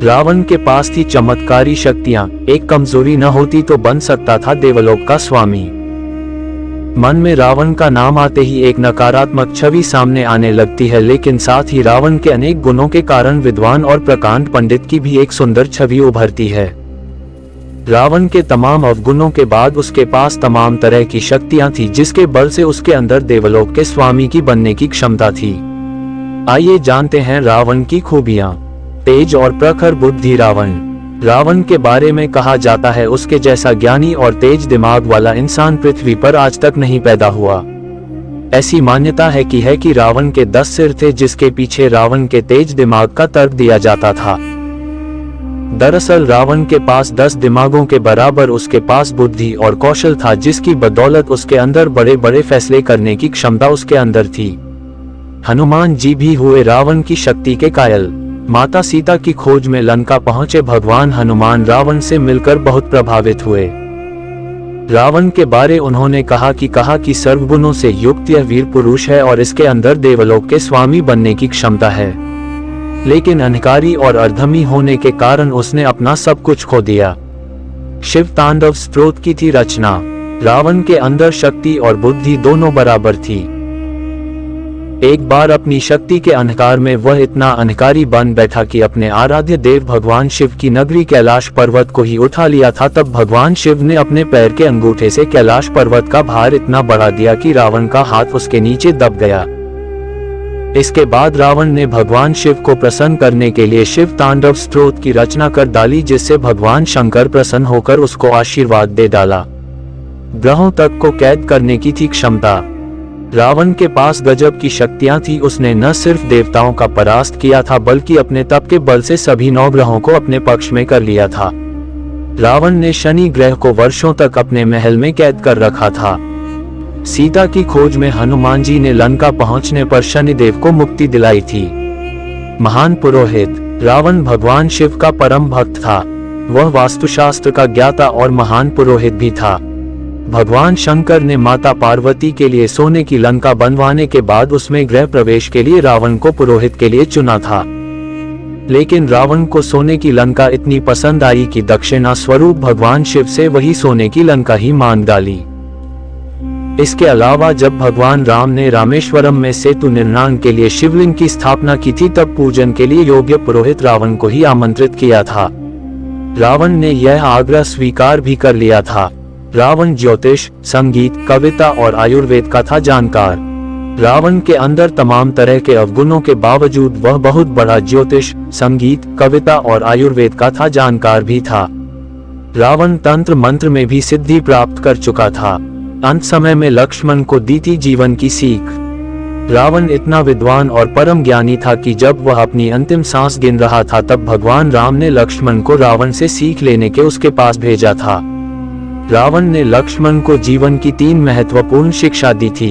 रावण के पास थी चमत्कारी शक्तियां, एक कमजोरी न होती तो बन सकता था देवलोक का स्वामी। मन में रावण का नाम आते ही एक नकारात्मक छवि सामने आने लगती है, लेकिन साथ ही रावण के अनेक गुणों के कारण विद्वान और प्रकांड पंडित की भी एक सुंदर छवि उभरती है। रावण के तमाम अवगुणों के बाद उसके पास तमाम तरह की शक्तियां थी, जिसके बल से उसके अंदर देवलोक के स्वामी की बनने की क्षमता थी। आइए जानते हैं रावण की खूबियां। तेज और प्रखर बुद्धि। रावण के बारे में कहा जाता है उसके जैसा ज्ञानी और तेज दिमाग वाला इंसान पृथ्वी पर आज तक नहीं पैदा हुआ। ऐसी मान्यता है कि रावण के 10 सिर थे, जिसके पीछे रावण के तेज दिमाग का तर्क दिया जाता था। दरअसल रावण के पास 10 दिमागों के बराबर उसके पास बुद्धि और कौशल था, जिसकी बदौलत उसके अंदर बड़े बड़े फैसले करने की क्षमता उसके अंदर थी। हनुमान जी भी हुए रावण की शक्ति के कायल। माता सीता की खोज में लंका पहुंचे भगवान हनुमान रावण से मिलकर बहुत प्रभावित हुए। रावण के बारे उन्होंने कहा कि सर्वगुणों से युक्त यह वीर पुरुष है और इसके अंदर देवलोक के स्वामी बनने की क्षमता है, लेकिन अहंकारी और अधर्मी होने के कारण उसने अपना सब कुछ खो दिया। शिव तांडव स्तोत्र की थी रचना। रावण के अंदर शक्ति और बुद्धि दोनों बराबर थी। एक बार अपनी शक्ति के अहंकार में वह इतना अहंकारी बन बैठा कि अपने आराध्य देव भगवान शिव की नगरी कैलाश पर्वत को ही उठा लिया था। तब भगवान शिव ने अपने पैर के अंगूठे से कैलाश पर्वत का भार इतना बढ़ा दिया कि रावण का हाथ उसके नीचे दब गया। इसके बाद रावण ने भगवान शिव को प्रसन्न करने के लिए शिव तांडव स्तोत्र की रचना कर डाली, जिससे भगवान शंकर प्रसन्न होकर उसको आशीर्वाद दे डाला। ग्रहों तक को कैद करने की थी क्षमता। रावण के पास गजब की शक्तियां थी। उसने न सिर्फ देवताओं का परास्त किया था, बल्कि अपने तप के बल से सभी 9 ग्रहों को अपने पक्ष में कर लिया था। रावण ने शनि ग्रह को वर्षों तक अपने महल में कैद कर रखा था। सीता की खोज में हनुमान जी ने लंका पहुंचने पर शनिदेव को मुक्ति दिलाई थी। महान पुरोहित। रावण भगवान शिव का परम भक्त था। वह वास्तुशास्त्र का ज्ञाता और महान पुरोहित भी था। भगवान शंकर ने माता पार्वती के लिए सोने की लंका बनवाने के बाद उसमें गृह प्रवेश के लिए रावण को पुरोहित के लिए चुना था, लेकिन रावण को सोने की लंका इतनी पसंद आई कि दक्षिणा स्वरूप भगवान शिव से वही सोने की लंका ही मांग डाली। इसके अलावा जब भगवान राम ने रामेश्वरम में सेतु निर्माण के लिए शिवलिंग की स्थापना की थी, तब पूजन के लिए योग्य पुरोहित रावण को ही आमंत्रित किया था। रावण ने यह आग्रह स्वीकार भी कर लिया था। रावण ज्योतिष, संगीत, कविता और आयुर्वेद का था जानकार। रावण के अंदर तमाम तरह के अवगुणों के बावजूद वह बहुत बड़ा ज्योतिष, संगीत, कविता और आयुर्वेद का था जानकार भी था। रावण तंत्र मंत्र में भी सिद्धि प्राप्त कर चुका था। अंत समय में लक्ष्मण को दी थी जीवन की सीख। रावण इतना विद्वान और परम ज्ञानी था कि जब वह अपनी अंतिम सांस गिन रहा था, तब भगवान राम ने लक्ष्मण को रावण से सीख लेने के उसके पास भेजा था। रावण ने लक्ष्मण को जीवन की 3 महत्वपूर्ण शिक्षा दी थी।